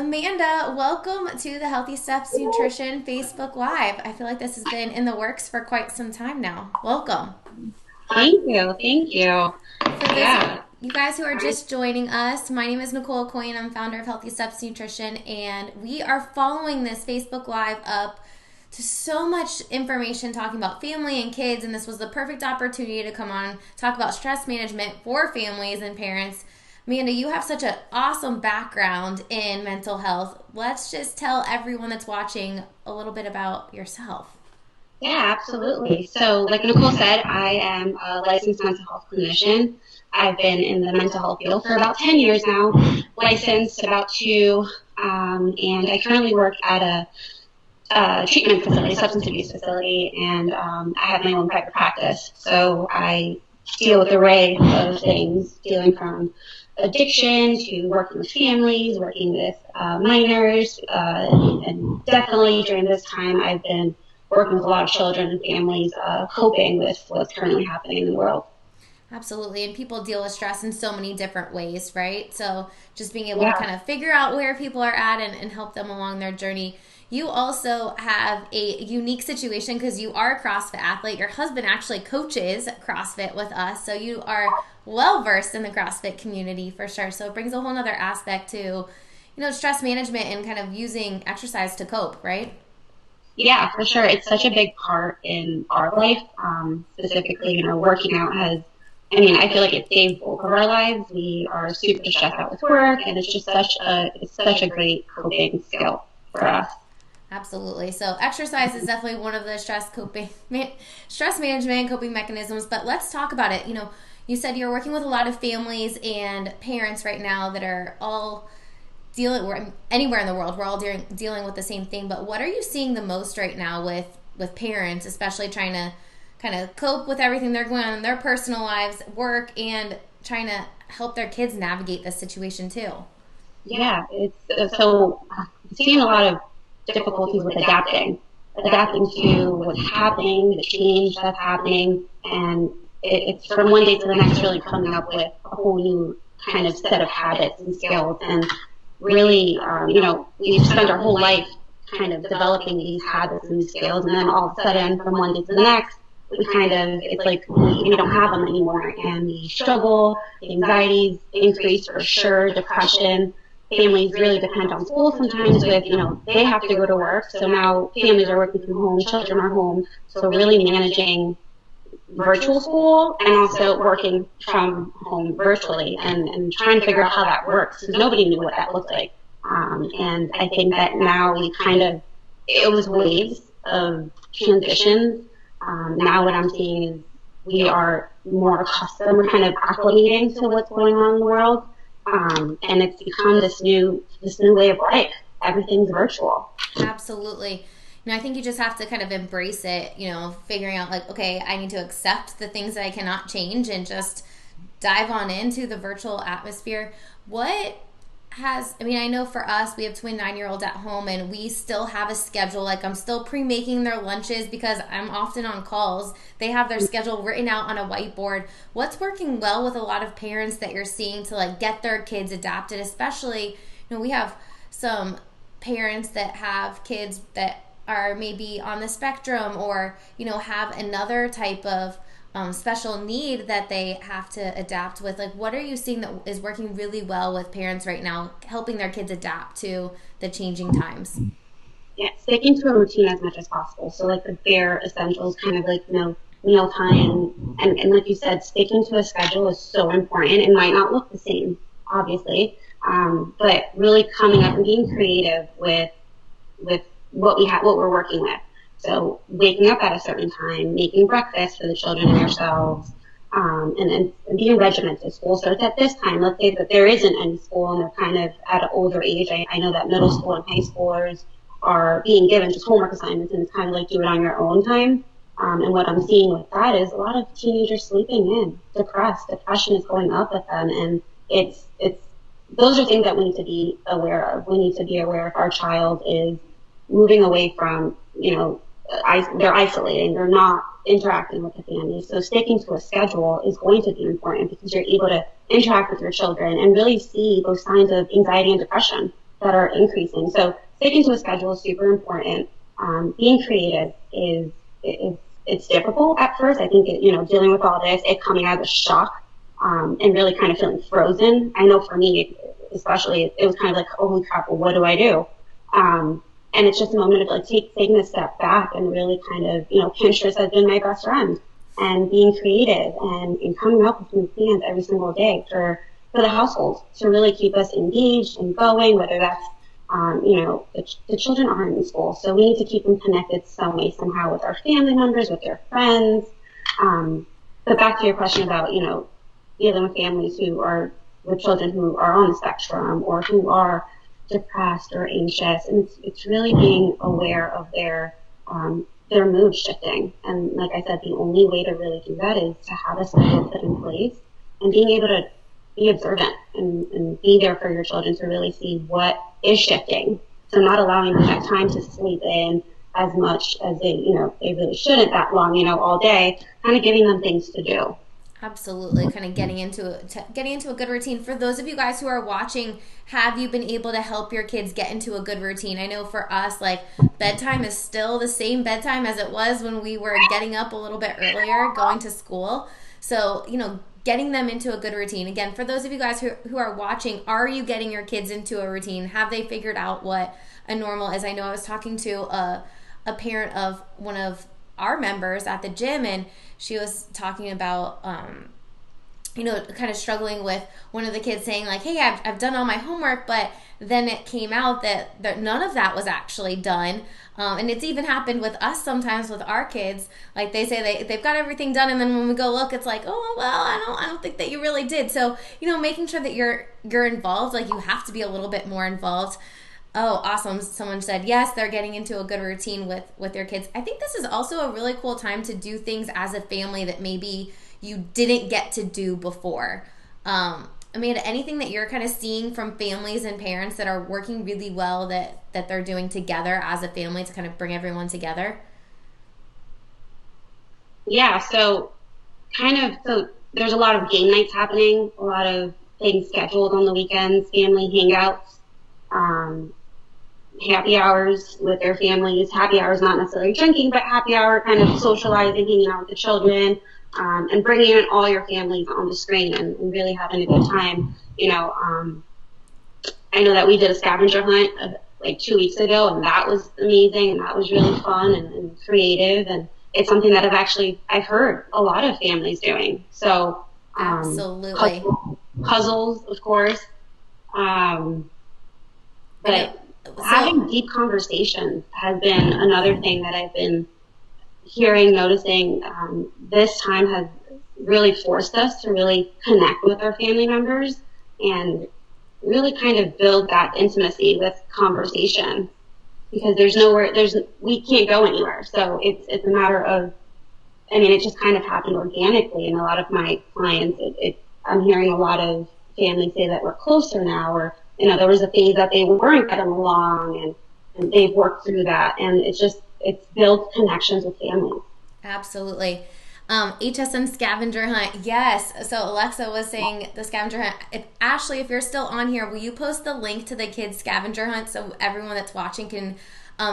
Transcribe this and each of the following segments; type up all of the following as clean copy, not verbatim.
Amanda, welcome to the Healthy Steps Nutrition Facebook Live. I feel like this has been in the works for quite some time now. Welcome. Thank you. Thank you. For those Yeah. you guys who are just joining us, my name is Nicole Aucoin. I'm founder of Healthy Steps Nutrition, and we are following this Facebook Live up to so much information talking about family and kids, and this was the perfect opportunity to come on, talk about stress management for families and parents. Amanda, you have such an awesome background in mental health. Let's just tell everyone that's watching a little bit about yourself. Yeah, absolutely. So, like Nicole said, I am a licensed mental health clinician. I've been in the mental health field for about 10 years now, licensed about two, and I currently work at a treatment facility, substance abuse facility, and I have my own private practice. So I deal with an array of things, dealing from addiction to working with families, working with minors, and definitely during this time I've been working with a lot of children and families coping with what's currently happening in the world. Absolutely. And people deal with stress in so many different ways, right? So just being able to Yeah. kind of figure out where people are at and help them along their journey. You also have a unique situation because you are a CrossFit athlete. Your husband actually coaches CrossFit with us. So you are well versed in the CrossFit community for sure. So it brings a whole other aspect to, stress management and kind of using exercise to cope, right? Yeah, for sure. It's such a big part in our life. Specifically, working out I feel like it saves both of our lives. We are super stressed out with work, and it's just such a great coping skill for us. Absolutely. So exercise is definitely one of the stress management coping mechanisms. But let's talk about it. You said you're working with a lot of families and parents right now that are all dealing anywhere in the world. We're all dealing with the same thing. But what are you seeing the most right now with parents, especially trying to kind of cope with everything they're going on in their personal lives, work, and trying to help their kids navigate this situation too? Yeah, it's so seeing a lot of difficulties with adapting to what's happening, the change that's happening, and it's from one day to the next really coming up with a whole new kind of set of habits and skills. And really, we've spent our whole life kind of developing these habits and these skills, and then all of a sudden, from one day to the next, it's like we don't have them anymore, and we struggle, the anxieties increase for sure, depression. Families really depend on school sometimes with, they have to go to work. So now families are working from home, children are home. So really managing virtual school and also working from home virtually and trying to figure out how that works because nobody knew what that looked like. And I think that now it was waves of transitions. Now what I'm seeing is we are more accustomed, we're kind of acclimating to what's going on in the world. And it's become this new way of life. Everything's virtual. Absolutely. I think you just have to kind of embrace it, figuring out like, okay, I need to accept the things that I cannot change and just dive on into the virtual atmosphere. I know for us, we have twin 9-year-olds at home and we still have a schedule. Like I'm still pre-making their lunches because I'm often on calls. They have their schedule written out on a whiteboard. What's working well with a lot of parents that you're seeing to like get their kids adapted, especially, we have some parents that have kids that are maybe on the spectrum or, have another type of special need that they have to adapt with. Like, what are you seeing that is working really well with parents right now, helping their kids adapt to the changing times? Yeah, sticking to a routine as much as possible. So like the bare essentials, kind of like, meal time. And like you said, sticking to a schedule is so important. It might not look the same, obviously. But really coming up and being creative with what we're working with. So waking up at a certain time, making breakfast for the children and yourselves, and being regimented. School starts at this time. Let's say that there isn't any school and they're kind of at an older age. I know that middle school and high schoolers are being given just homework assignments, and it's kind of like do it on your own time. And what I'm seeing with that is a lot of teenagers sleeping in, depressed. Depression is going up with them, and it's those are things that we need to be aware of. We need to be aware if our child is moving away from, they're isolating, they're not interacting with the family. So sticking to a schedule is going to be important because you're able to interact with your children and really see those signs of anxiety and depression that are increasing. So sticking to a schedule is super important. Being creative it's difficult at first. I think dealing with all this, it coming out of shock, and really kind of feeling frozen. I know for me, especially, it was kind of like, holy crap, well, what do I do? And it's just a moment of like taking a step back and really kind of, Pinterest has been my best friend, and being creative and coming up with new plans every single day for the household to really keep us engaged and going, whether that's, the children aren't in school, so we need to keep them connected some way, somehow, with our family members, with their friends. But back to your question about, dealing with families who are with children who are on the spectrum or who are depressed or anxious, and it's really being aware of their mood shifting. And like I said, the only way to really do that is to have a schedule put in place and being able to be observant and be there for your children to really see what is shifting. So not allowing them that time to sleep in as much as they really shouldn't that long, all day, kind of giving them things to do. Absolutely, kind of getting into a good routine. For those of you guys who are watching, have you been able to help your kids get into a good routine? I know for us, like, bedtime is still the same bedtime as it was when we were getting up a little bit earlier, going to school. So, getting them into a good routine. Again, for those of you guys who are watching, are you getting your kids into a routine? Have they figured out what a normal is? I know I was talking to a parent of one of our members at the gym, and she was talking about kind of struggling with one of the kids saying like, hey, I've done all my homework, but then it came out that none of that was actually done. And it's even happened with us sometimes with our kids. Like, they say they've got everything done, and then when we go look, it's like, oh, well, I don't think that you really did. So, making sure that you're involved, like, you have to be a little bit more involved. Oh, awesome. Someone said, yes, they're getting into a good routine with their kids. I think this is also a really cool time to do things as a family that maybe you didn't get to do before. Amanda, anything that you're kind of seeing from families and parents that are working really well that they're doing together as a family to kind of bring everyone together? Yeah, so there's a lot of game nights happening, a lot of things scheduled on the weekends, family hangouts, happy hours with their families. Happy hours, not necessarily drinking, but happy hour kind of socializing, hanging out with the children, and bringing in all your families on the screen and really having a good time. I know that we did a scavenger hunt like 2 weeks ago, and that was amazing, and that was really fun and creative, and it's something that I've heard a lot of families doing. So absolutely, puzzles, of course, but having deep conversations has been another thing that I've been noticing. This time has really forced us to really connect with our family members and really kind of build that intimacy with conversation, because we can't go anywhere. So it's a matter of, it just kind of happened organically. And a lot of my clients, I'm hearing a lot of families say that we're closer now, or, there was a phase that they weren't getting along, and they've worked through that. And it's built connections with families. Absolutely. HSN scavenger hunt. Yes. So Alexa was saying the scavenger hunt. Ashley, if you're still on here, will you post the link to the kids scavenger hunt so everyone that's watching can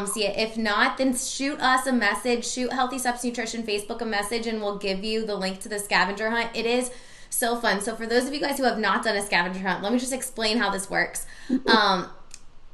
see it? If not, then shoot us a message. Shoot Healthy Steps Nutrition Facebook a message, and we'll give you the link to the scavenger hunt. It is so fun. So for those of you guys who have not done a scavenger hunt, let me just explain how this works.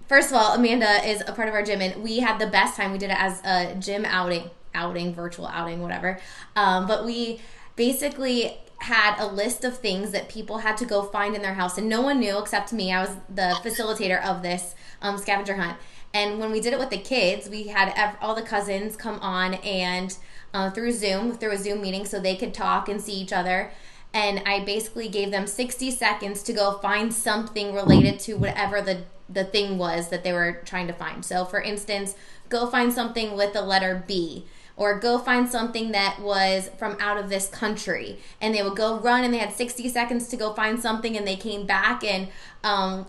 First of all, Amanda is a part of our gym, and we had the best time. We did it as a gym outing, virtual outing, whatever. But we basically had a list of things that people had to go find in their house, and no one knew except me. I was the facilitator of this scavenger hunt. And when we did it with the kids, we had all the cousins come on and through a Zoom meeting, so they could talk and see each other. And I basically gave them 60 seconds to go find something related to whatever the thing was that they were trying to find. So for instance, go find something with the letter B, or go find something that was from out of this country. And they would go run, and they had 60 seconds to go find something, and they came back, and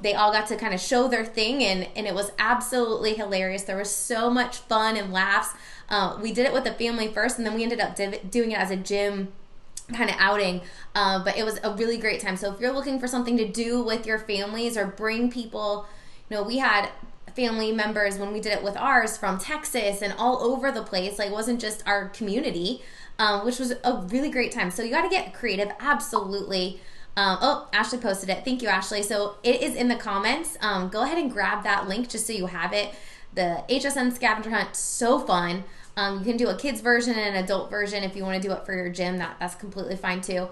they all got to kind of show their thing, and it was absolutely hilarious. There was so much fun and laughs. We did it with the family first, and then we ended up doing it as a gym kind of outing, but it was a really great time. So if you're looking for something to do with your families or bring people We had family members when we did it with ours from Texas and all over the place. Like, it wasn't just our community, which was a really great time. So you got to get creative, absolutely. Ashley posted it. Thank you, Ashley. So it is in the comments. Go ahead and grab that link just so you have it. The HSN scavenger hunt, so fun. You can do a kids version and an adult version if you want to do it for your gym. That's completely fine too.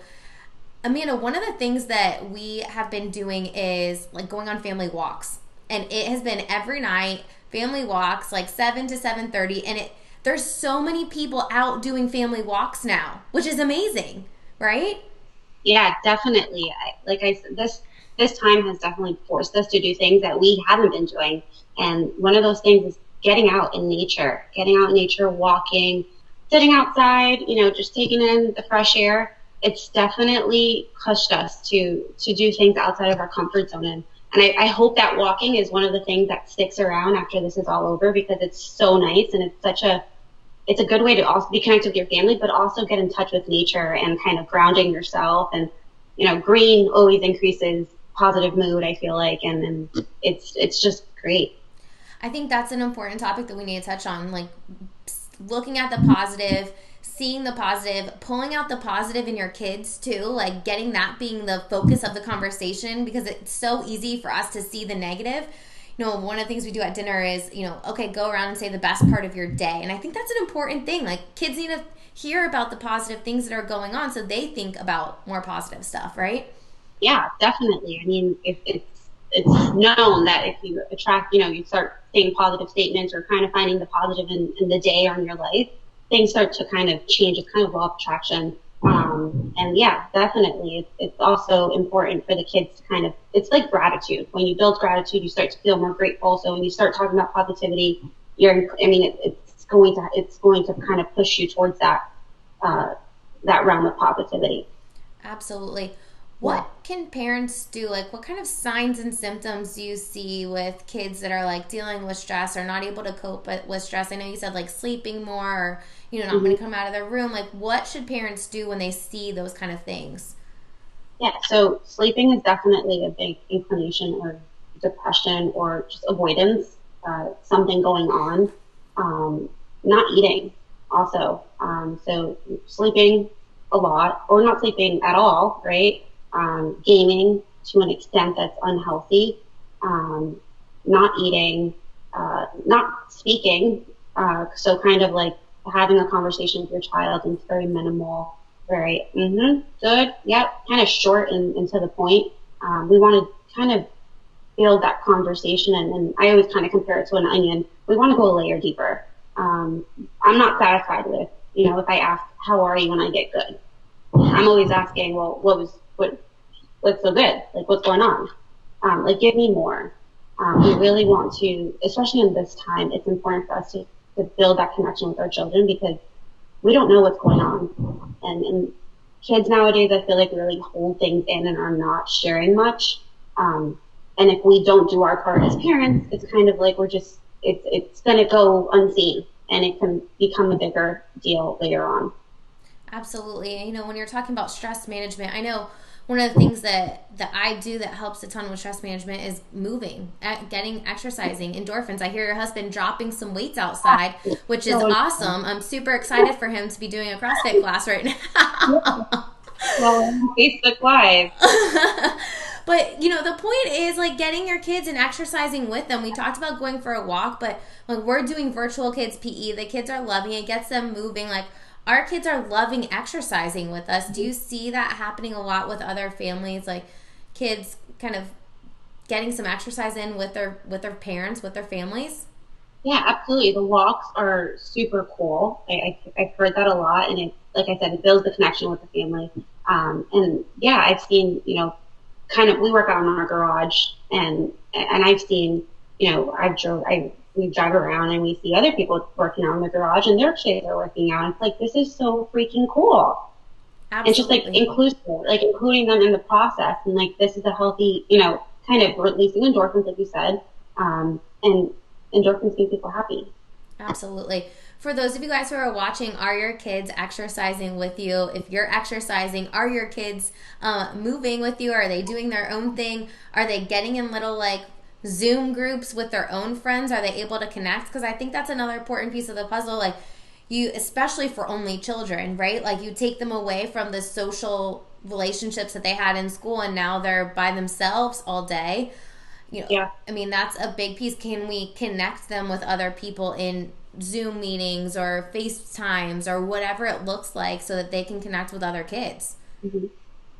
Amanda, one of the things that we have been doing is like going on family walks, and it has been every night family walks, like 7 to 7:30, and there's so many people out doing family walks now, which is amazing, right? Yeah, definitely. Like I said, this time has definitely forced us to do things that we haven't been doing. And one of those things is getting out in nature, walking, sitting outside, just taking in the fresh air. It's definitely pushed us to do things outside of our comfort zone. And I hope that walking is one of the things that sticks around after this is all over, because it's so nice, and it's a good way to also be connected with your family, but also get in touch with nature and kind of grounding yourself. And, green always increases positive mood, I feel like, and it's just great. I think that's an important topic that we need to touch on, like looking at the positive, seeing the positive, pulling out the positive in your kids too, like getting that being the focus of the conversation, because it's so easy for us to see the negative. One of the things we do at dinner is, okay, go around and say the best part of your day. And I think that's an important thing. Like, kids need to hear about the positive things that are going on so they think about more positive stuff, right? Yeah, definitely. I mean, if it's known that if you attract, you start saying positive statements or kind of finding the positive in the day or in your life, things start to kind of change. It's kind of law of attraction. And yeah, definitely. It's also important for the kids to it's like gratitude. When you build gratitude, you start to feel more grateful. So when you start talking about positivity, it's going to kind of push you towards that realm of positivity. Absolutely. What can parents do? Like, what kind of signs and symptoms do you see with kids that are like dealing with stress or not able to cope with stress? I know you said like sleeping more, or not going to come out of their room. Like, what should parents do when they see those kind of things? Yeah, so sleeping is definitely a big inclination, or depression, or just avoidance, something going on. Not eating also. So sleeping a lot, or not sleeping at all, right? Gaming to an extent that's unhealthy, not eating, not speaking, so kind of like having a conversation with your child, and it's very minimal, very, good, yep, kind of short and to the point. We want to kind of build that conversation, and I always kind of compare it to an onion. We want to go a layer deeper. I'm not satisfied with, if I ask, how are you when I get good? I'm always asking, well, what's so good? Like, what's going on? Like, give me more. We really want to, especially in this time, it's important for us to build that connection with our children, because we don't know what's going on. And kids nowadays, I feel like, really hold things in and are not sharing much. And if we don't do our part as parents, it's kind of like it's going to go unseen, and it can become a bigger deal later on. Absolutely. When you're talking about stress management, I know one of the things that I do that helps a ton with stress management is moving, exercising, endorphins. I hear your husband dropping some weights outside, which is awesome. I'm super excited for him to be doing a CrossFit class right now. Well, Facebook Live. But, the point is, like, getting your kids and exercising with them. We talked about going for a walk, but, like, we're doing virtual kids PE. The kids are loving it. It gets them moving. Like, our kids are loving exercising with us. Do you see that happening a lot with other families, like kids kind of getting some exercise in with their parents, with their families? Yeah, absolutely. The walks are super cool. I've heard that a lot, and like I said, it builds the connection with the family. And yeah, I've seen, we work out in our garage, and I've seen, we drive around and we see other people working out in the garage, and their kids are working out. It's like, this is so freaking cool. Absolutely. It's just like inclusive, like including them in the process, and like, this is a healthy, kind of releasing endorphins, like you said, and endorphins make people happy. Absolutely. For those of you guys who are watching, are your kids exercising with you? If you're exercising, are your kids moving with you? Are they doing their own thing? Are they getting in little like Zoom groups with their own friends? Are they able to connect? Because I think that's another important piece of the puzzle. Like, you, especially for only children, right? Like, you take them away from the social relationships that they had in school, and now they're by themselves all day. You know, Yeah. I mean, that's a big piece. Can we connect them with other people in Zoom meetings or FaceTimes or whatever it looks like, so that they can connect with other kids? Hmm.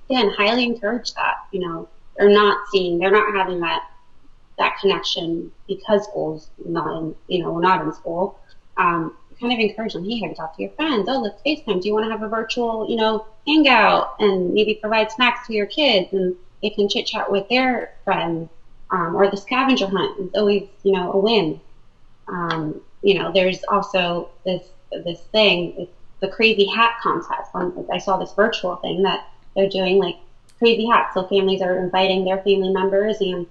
Yeah, and highly encourage that. They're not having that connection because school's not in, we're not in school. Kind of encourage them, hey, have you talked to your friends? Oh, let's FaceTime. Do you want to have a virtual, hangout and maybe provide snacks to your kids and they can chit chat with their friends? Or the scavenger hunt is always, a win. There's also this thing, it's the crazy hat contest. I saw this virtual thing that they're doing, like crazy hats. So families are inviting their family members, and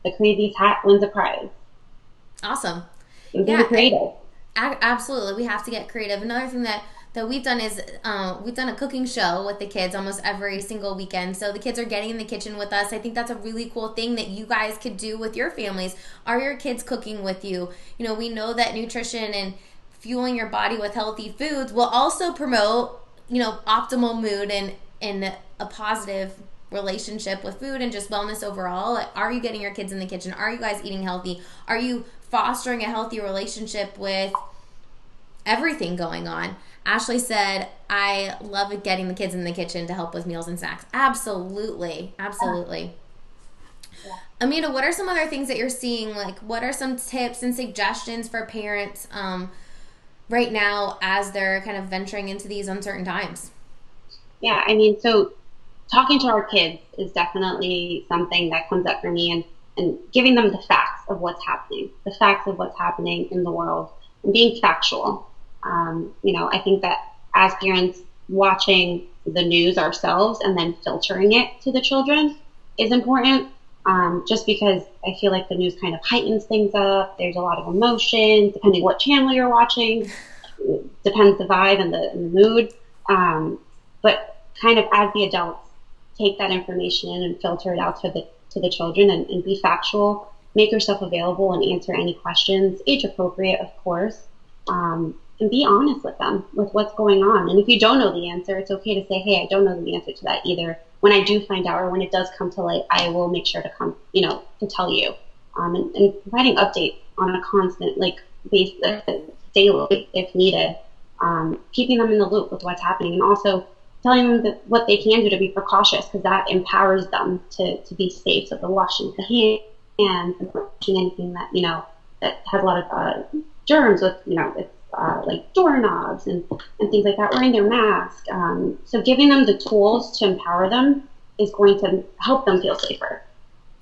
the craziest hat wins a prize. Awesome. And being Yeah, creative. absolutely. We have to get creative. Another thing that we've done is we've done a cooking show with the kids almost every single weekend. So the kids are getting in the kitchen with us. I think that's a really cool thing that you guys could do with your families. Are your kids cooking with you? We know that nutrition and fueling your body with healthy foods will also promote, optimal mood and a positive relationship with food and just wellness overall. Like, are you getting your kids in the kitchen? Are you guys eating healthy? Are you fostering a healthy relationship with everything going on? Ashley said, I love getting the kids in the kitchen to help with meals and snacks. Absolutely. Absolutely. Yeah. Amanda, what are some other things that you're seeing? Like, what are some tips and suggestions for parents right now as they're kind of venturing into these uncertain times? Yeah, I mean, so talking to our kids is definitely something that comes up for me, and giving them the facts of what's happening in the world, and being factual. I think that as parents, watching the news ourselves and then filtering it to the children is important. Just because I feel like the news kind of heightens things up. There's a lot of emotion, depending what channel you're watching. Depends the vibe and the mood. But kind of as the adults, take that information in and filter it out to the children, and be factual. Make yourself available and answer any questions, age appropriate, of course. And be honest with them with what's going on. And if you don't know the answer, it's okay to say, hey, I don't know the answer to that either. When I do find out, or when it does come to light, I will make sure to come, to tell you. And providing updates on a constant, basis, daily, if needed. Keeping them in the loop with what's happening, and also telling them that what they can do to be precautious, because that empowers them to be safe. So they're washing the hands and washing anything that has a lot of germs with, like doorknobs and things like that, wearing their mask. So giving them the tools to empower them is going to help them feel safer.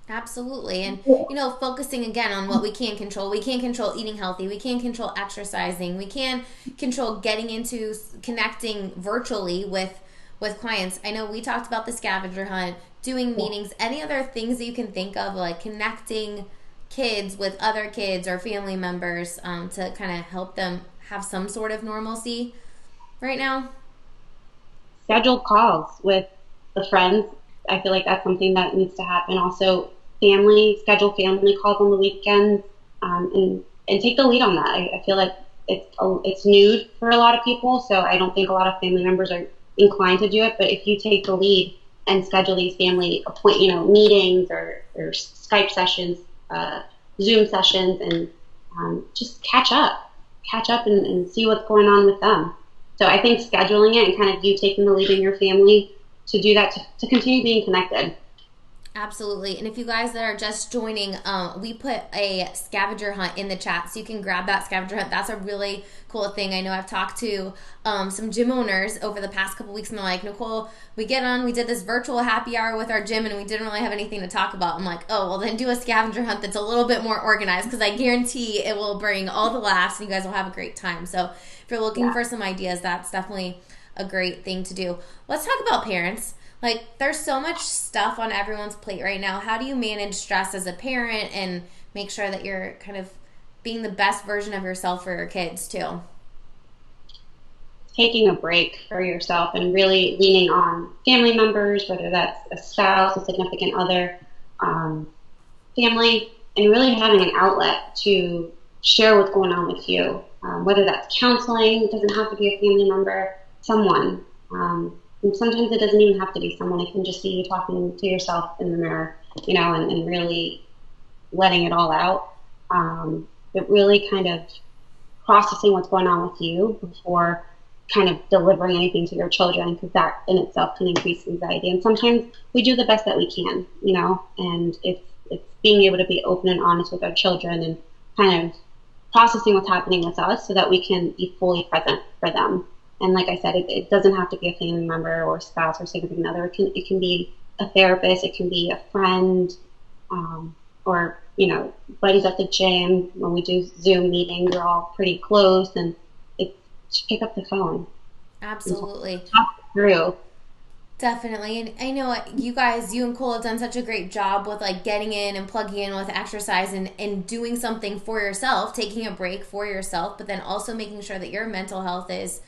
Absolutely. And, focusing again on what we can control. We can't control eating healthy. We can't control exercising. We can control getting into connecting virtually with clients. I know we talked about the scavenger hunt, doing meetings, any other things that you can think of, like connecting kids with other kids or family members to kind of help them have some sort of normalcy right now. Scheduled calls with the friends. I feel like that's something that needs to happen. Also, schedule family calls on the weekends, and take the lead on that. I feel like it's new for a lot of people, so I don't think a lot of family members are inclined to do it. But if you take the lead and schedule these family meetings or Skype sessions, Zoom sessions, and just catch up and see what's going on with them. So I think scheduling it and kind of you taking the lead in your family to do that, to continue being connected. Absolutely. And if you guys that are just joining, we put a scavenger hunt in the chat, so you can grab that scavenger hunt. That's a really cool thing. I know I've talked to some gym owners over the past couple weeks, and they're like, Nicole, we did this virtual happy hour with our gym, and we didn't really have anything to talk about. I'm like, oh, well, then do a scavenger hunt that's a little bit more organized, because I guarantee it will bring all the laughs, and you guys will have a great time. So if you're looking for some ideas, that's definitely a great thing to do. Let's talk about parents. Like, there's so much stuff on everyone's plate right now. How do you manage stress as a parent and make sure that you're kind of being the best version of yourself for your kids too? Taking a break for yourself and really leaning on family members, whether that's a spouse, a significant other, family, and really having an outlet to share what's going on with you, whether that's counseling, it doesn't have to be a family member, someone. And sometimes it doesn't even have to be someone. It can just be you talking to yourself in the mirror, and really letting it all out. But really kind of processing what's going on with you before kind of delivering anything to your children, because that in itself can increase anxiety. And sometimes we do the best that we can, and it's being able to be open and honest with our children and kind of processing what's happening with us so that we can be fully present for them. And like I said, it doesn't have to be a family member or spouse or significant other. It can be a therapist, it can be a friend, or buddies at the gym. When we do Zoom meetings, we're all pretty close, and it's just pick up the phone. Absolutely. Talk through. Definitely. And I know you and Cole have done such a great job with like getting in and plugging in with exercise and doing something for yourself, taking a break for yourself, but then also making sure that your mental health is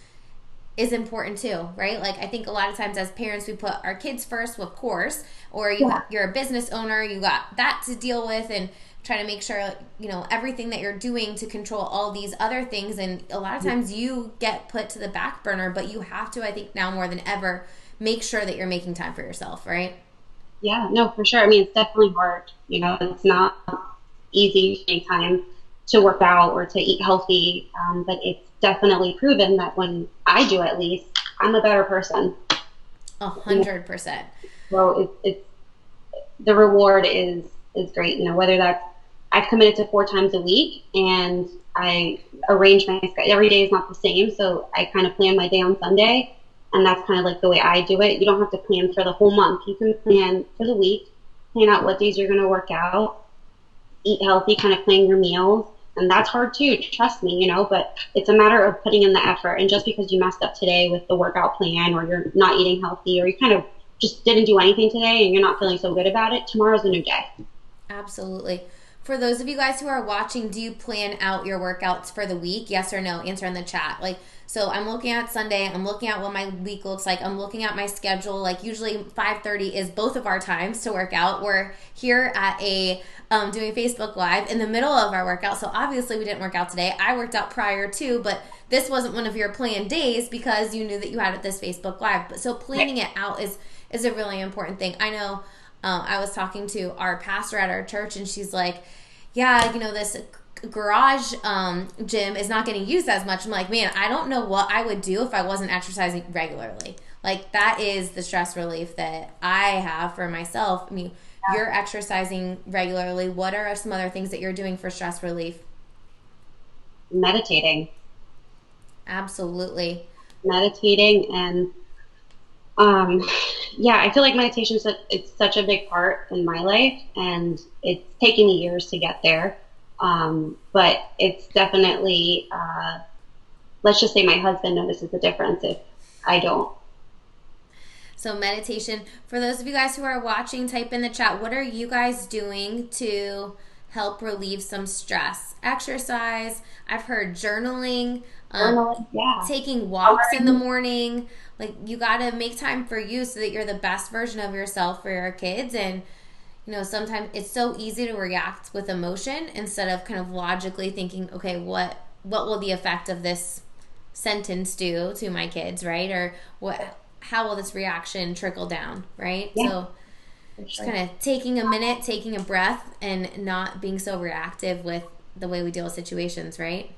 important too, right? Like I think a lot of times as parents we put our kids first, of course, or you're a business owner, you got that to deal with and trying to make sure everything that you're doing to control all these other things, and a lot of times you get put to the back burner, but you have to, I think now more than ever, make sure that you're making time for yourself, right? Yeah, no, for sure. I mean, it's definitely hard. It's not easy to make time to work out or to eat healthy, but it's definitely proven that when I do, at least, I'm a better person. 100%. So it's the reward is great. Whether that's I've committed to 4 times a week, and I arrange my schedule. Every day is not the same, so I kind of plan my day on Sunday, and that's kind of like the way I do it. You don't have to plan for the whole month. You can plan for the week, plan out what days you're going to work out, eat healthy, kind of plan your meals. And that's hard too, trust me, but it's a matter of putting in the effort. And just because you messed up today with the workout plan, or you're not eating healthy, or you kind of just didn't do anything today and you're not feeling so good about it, tomorrow's a new day. Absolutely. For those of you guys who are watching, do you plan out your workouts for the week? Yes or no? Answer in the chat. So I'm looking at Sunday, I'm looking at what my week looks like, I'm looking at my schedule. Like usually 5:30 is both of our times to work out. We're here at doing Facebook Live in the middle of our workout, so obviously we didn't work out today. I worked out prior too, but this wasn't one of your planned days because you knew that you had this Facebook Live. But so planning it out is a really important thing. I know I was talking to our pastor at our church, and she's like, yeah, this garage gym is not getting used as much. I'm like, man, I don't know what I would do if I wasn't exercising regularly. Like that is the stress relief that I have for myself. I mean, you're exercising regularly. What are some other things that you're doing for stress relief? Meditating. Absolutely. Meditating, and I feel like meditation it's such a big part in my life, and it's taken me years to get there. But it's definitely, let's just say my husband notices the difference if I don't. So meditation, for those of you guys who are watching, type in the chat, what are you guys doing to help relieve some stress? Exercise, I've heard journaling, taking walks in the morning. Like you got to make time for you so that you're the best version of yourself for your kids. And sometimes it's so easy to react with emotion instead of kind of logically thinking, okay, what will the effect of this sentence do to my kids, right? Or how will this reaction trickle down, right? Yeah, so just kind of taking a minute, taking a breath, and not being so reactive with the way we deal with situations, right?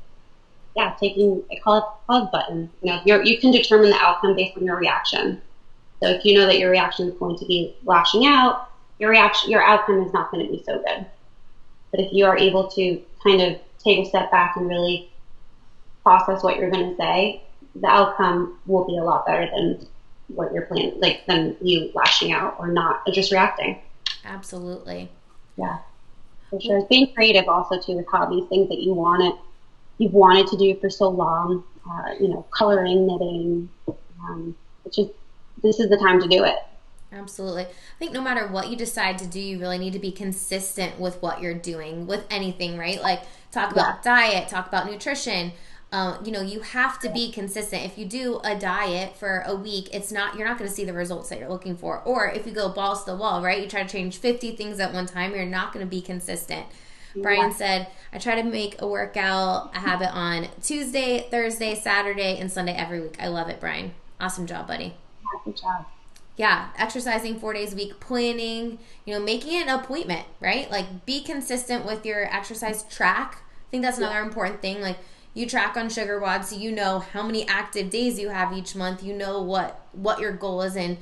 Yeah, I call it pause button. You can determine the outcome based on your reaction. So if you know that your reaction is going to be lashing out, your outcome is not going to be so good. But if you are able to kind of take a step back and really process what you're going to say, the outcome will be a lot better than what you're planning, than you lashing out or not, or just reacting. Absolutely. Yeah, for sure. Being creative also too with hobbies, things that you've wanted to do for so long. Coloring, knitting. This is the time to do it. Absolutely. I think no matter what you decide to do, you really need to be consistent with what you're doing with anything, right? Like talk about diet, talk about nutrition. You have to be consistent. If you do a diet for a week, you're not going to see the results that you're looking for. Or if you go balls to the wall, right? You try to change 50 things at one time, you're not going to be consistent. Brian said, I try to make a workout a habit on Tuesday, Thursday, Saturday, and Sunday every week. I love it, Brian. Awesome job, buddy. Good job. Yeah, exercising 4 days a week, planning, making it an appointment, right? Like, be consistent with your exercise track. I think that's another important thing. Like, you track on Sugar WOD, so you know how many active days you have each month. You know what your goal is, and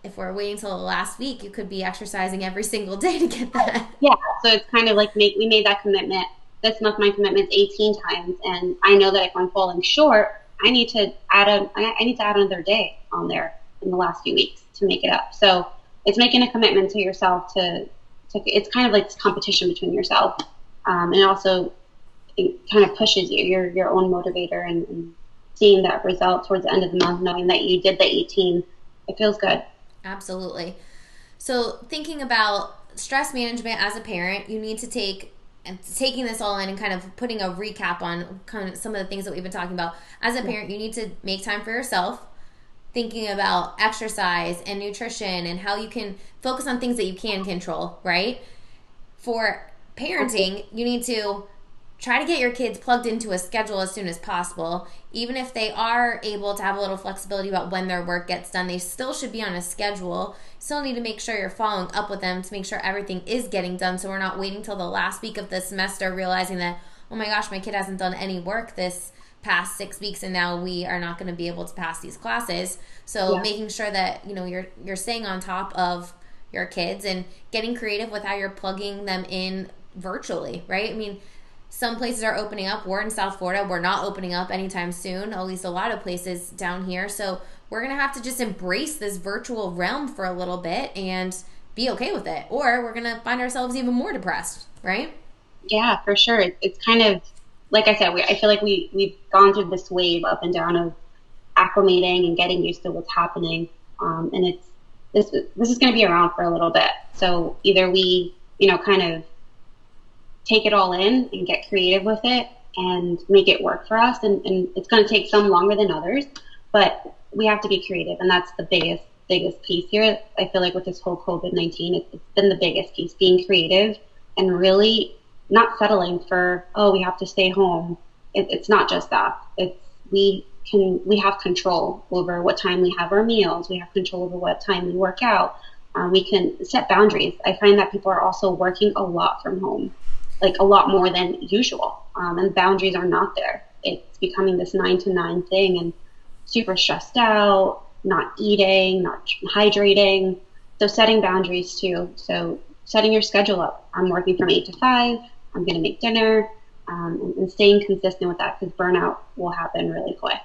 if we're waiting till the last week, you could be exercising every single day to get that. Yeah, so it's kind of like we made that commitment. This month my commitment's 18 times, and I know that if I'm falling short, I need to add another day on there in the last few weeks to make it up. So it's making a commitment to yourself to it's kind of like this competition between yourself. And also it kind of pushes you, your own motivator, and seeing that result towards the end of the month, knowing that you did the 18, it feels good. Absolutely. So thinking about stress management as a parent, you need to taking this all in and kind of putting a recap on kind of some of the things that we've been talking about. As a parent, you need to make time for yourself, thinking about exercise and nutrition and how you can focus on things that you can control, right? For parenting, you need to try to get your kids plugged into a schedule as soon as possible. Even if they are able to have a little flexibility about when their work gets done, they still should be on a schedule. Still need to make sure you're following up with them to make sure everything is getting done, so we're not waiting till the last week of the semester realizing that, oh my gosh, my kid hasn't done any work this past 6 weeks, and now we are not going to be able to pass these classes. So making sure that you're staying on top of your kids and getting creative with how you're plugging them in virtually, right? I mean, some places are opening up. We're in South Florida. We're not opening up anytime soon, at least a lot of places down here. So we're going to have to just embrace this virtual realm for a little bit and be okay with it, or we're going to find ourselves even more depressed, right? Yeah, for sure. It's kind of, like I said, I feel like we've gone through this wave up and down of acclimating and getting used to what's happening. And this is going to be around for a little bit. So either we, kind of take it all in and get creative with it and make it work for us. And it's going to take some longer than others, but we have to be creative. And that's the biggest piece here. I feel like with this whole COVID-19, it's been the biggest piece, being creative and really not settling for, we have to stay home. It's not just that. We have control over what time we have our meals. We have control over what time we work out. We can set boundaries. I find that people are also working a lot from home, like a lot more than usual. And boundaries are not there. It's becoming this 9 to 9 thing, and super stressed out, not eating, not hydrating. So setting boundaries too. So setting your schedule up. I'm working from 8 to 5. I'm going to make dinner, and staying consistent with that, because burnout will happen really quick.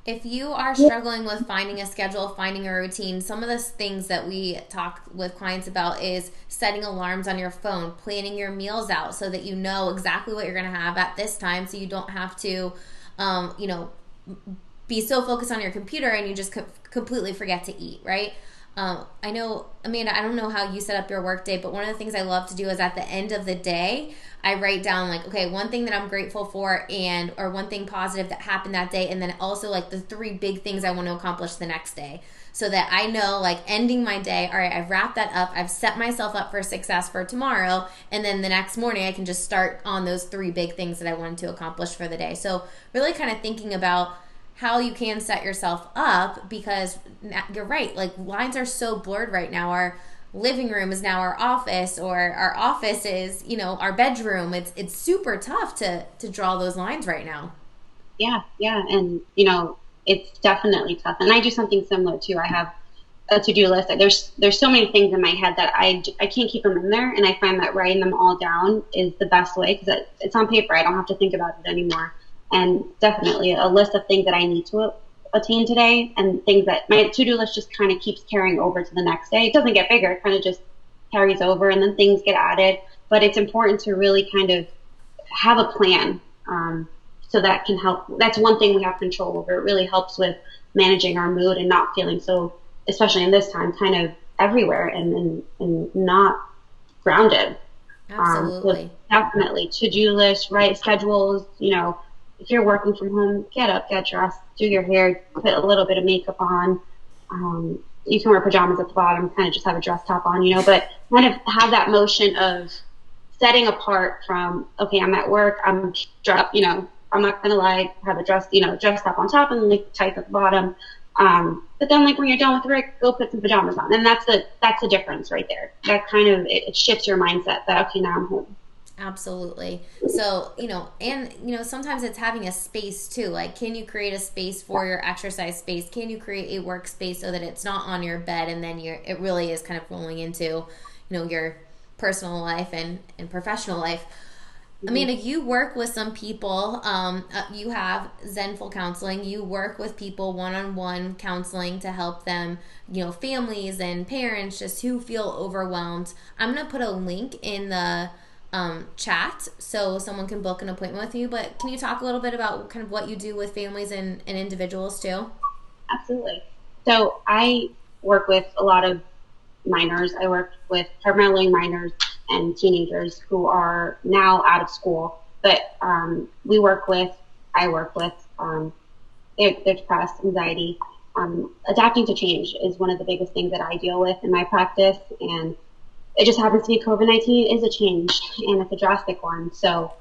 If you are struggling with finding a schedule, finding a routine, some of the things that we talk with clients about is setting alarms on your phone, planning your meals out so that you know exactly what you're going to have at this time, so you don't have to, be so focused on your computer and you just completely forget to eat, right? I know, Amanda, I don't know how you set up your work day, but one of the things I love to do is at the end of the day, I write down like, okay, one thing that I'm grateful for or one thing positive that happened that day, and then also like the 3 big things I want to accomplish the next day, so that I know, like, ending my day, all right, I've wrapped that up, I've set myself up for success for tomorrow, and then the next morning I can just start on those 3 big things that I wanted to accomplish for the day. So really kind of thinking about how you can set yourself up, because you're right, like, lines are so blurred right now. Our living room is now our office, or our office is, our bedroom. It's super tough to draw those lines right now. Yeah. And, it's definitely tough. And I do something similar too. I have a to-do list. There's so many things in my head that I can't keep them in there. And I find that writing them all down is the best way, because it's on paper. I don't have to think about it anymore. And definitely a list of things that I need to attain today, and things that my to-do list just kind of keeps carrying over to the next day. It doesn't get bigger. It kind of just carries over, and then things get added. But it's important to really kind of have a plan. So that can help. That's one thing we have control over. It really helps with managing our mood and not feeling so, especially in this time, kind of everywhere and not grounded. Absolutely. So definitely to-do lists, write schedules, if you're working from home, get up, get dressed, do your hair, put a little bit of makeup on. You can wear pajamas at the bottom, kind of just have a dress top on, but kind of have that motion of setting apart from, okay, I'm at work, I'm dressed, I'm not gonna lie, have a dress, dressed up on top and like tight at the bottom. But then like when you're done with work, go put some pajamas on, and that's the difference right there. That kind of it shifts your mindset that, okay, now I'm home. Absolutely. So, and, sometimes it's having a space too. Like, can you create a space for your exercise space? Can you create a workspace so that it's not on your bed and then it really is kind of rolling into, your personal life and professional life? Amanda, you work with some people. You have Zenful counseling. You work with people one-on-one counseling to help them, families and parents just who feel overwhelmed. I'm going to put a link in the chat so someone can book an appointment with you. But can you talk a little bit about kind of what you do with families and individuals too? Absolutely. So I work with a lot of minors. I work with primarily minors and teenagers who are now out of school. But I work with they're depressed, anxiety. Adapting to change is one of the biggest things that I deal with in my practice. And it just happens to be COVID-19 is a change, and it's a drastic one. So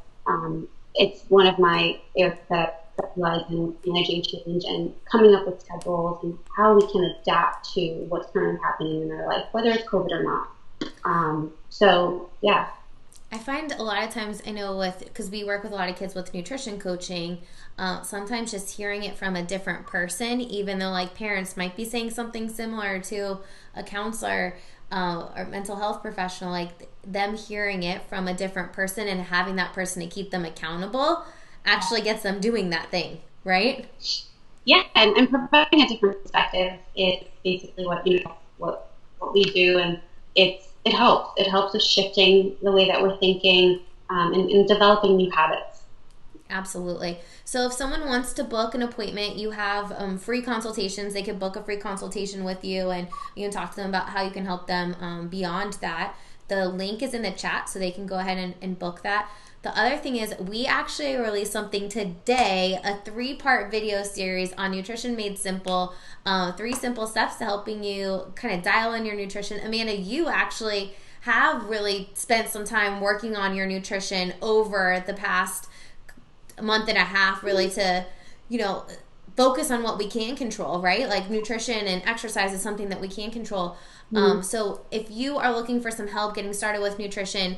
it's one of my areas that specialize in managing change and coming up with schedules and how we can adapt to what's currently happening in our life, whether it's COVID or not. So yeah. I find a lot of times, I know because we work with a lot of kids with nutrition coaching, sometimes just hearing it from a different person, even though like parents might be saying something similar to a counselor or mental health professional, like them hearing it from a different person and having that person to keep them accountable actually gets them doing that thing, right? Yeah, and providing a different perspective is basically what we do, and it helps. It helps with shifting the way that we're thinking and developing new habits. Absolutely. So if someone wants to book an appointment, you have free consultations. They can book a free consultation with you, and you can talk to them about how you can help them beyond that. The link is in the chat, so they can go ahead and book that. The other thing is we actually released something today, a 3-part video series on Nutrition Made Simple, 3 simple steps to helping you kind of dial in your nutrition. Amanda, you actually have really spent some time working on your nutrition over the past month and a half, really to, focus on what we can control, right? Like nutrition and exercise is something that we can control. So if you are looking for some help getting started with nutrition,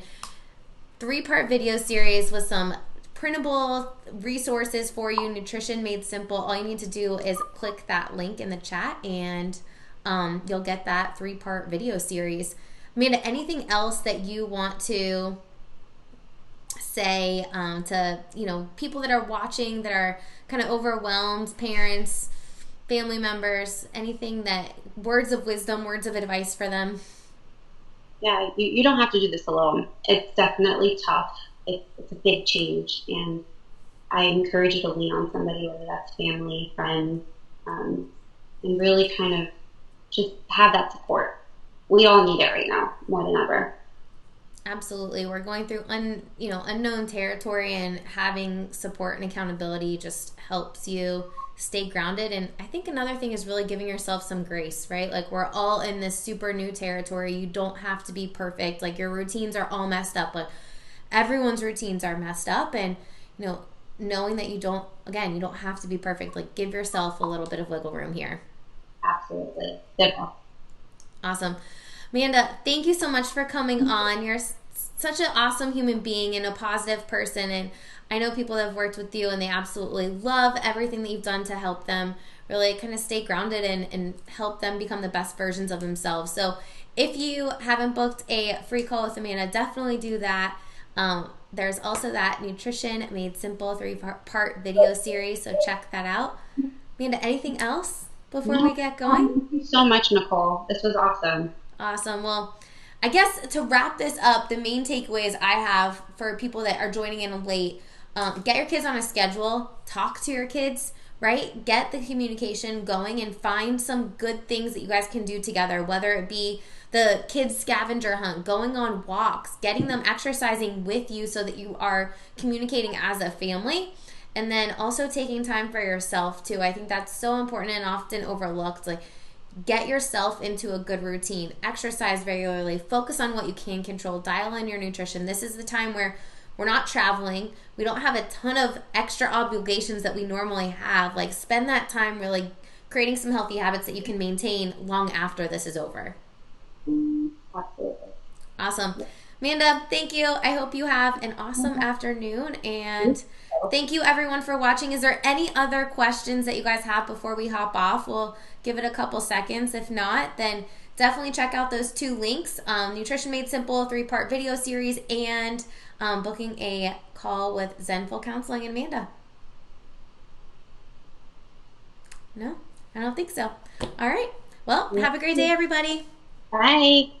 3-part video series with some printable resources for you, Nutrition Made Simple. All you need to do is click that link in the chat and you'll get that 3-part video series. Amanda, anything else that you want to say to people that are watching that are kind of overwhelmed, parents, family members, anything that words of wisdom, words of advice for them? Yeah, you don't have to do this alone. It's definitely tough. It's a big change, and I encourage you to lean on somebody, whether that's family, friends, and really kind of just have that support. We all need it right now more than ever. Absolutely. We're going through unknown territory, and having support and accountability just helps you stay grounded. And I think another thing is really giving yourself some grace, right? Like we're all in this super new territory. You don't have to be perfect. Like your routines are all messed up. Like everyone's routines are messed up, and knowing that you don't have to be perfect. Like give yourself a little bit of wiggle room here. Absolutely. Good. Awesome. Amanda, thank you so much for coming on. You're such an awesome human being and a positive person, and I know people that have worked with you and they absolutely love everything that you've done to help them really kind of stay grounded and help them become the best versions of themselves. So if you haven't booked a free call with Amanda, definitely do that. There's also that Nutrition Made Simple 3-part video series, so check that out. Amanda, anything else before we get going? Thank you so much, Nicole. This was awesome. Awesome. Well, I guess to wrap this up, the main takeaways I have for people that are joining in late, get your kids on a schedule, talk to your kids, right? Get the communication going and find some good things that you guys can do together, whether it be the kids scavenger hunt, going on walks, getting them exercising with you so that you are communicating as a family, and then also taking time for yourself too. I think that's so important and often overlooked. Like, Get yourself into a good routine. Exercise regularly. Focus on what you can control. Dial in your nutrition. This is the time where we're not traveling. We don't have a ton of extra obligations that we normally have. Like, spend that time really creating some healthy habits that you can maintain long after this is over. Absolutely. Awesome. Amanda, thank you. I hope you have an awesome afternoon, and thank you everyone for watching. Is there any other questions that you guys have before we hop off? We'll give it a couple seconds. If not, then definitely check out those two links, Nutrition Made Simple 3-part video series, and booking a call with Zenful Counseling and Amanda. No, I don't think so. All right. Well, have a great day, everybody. Bye.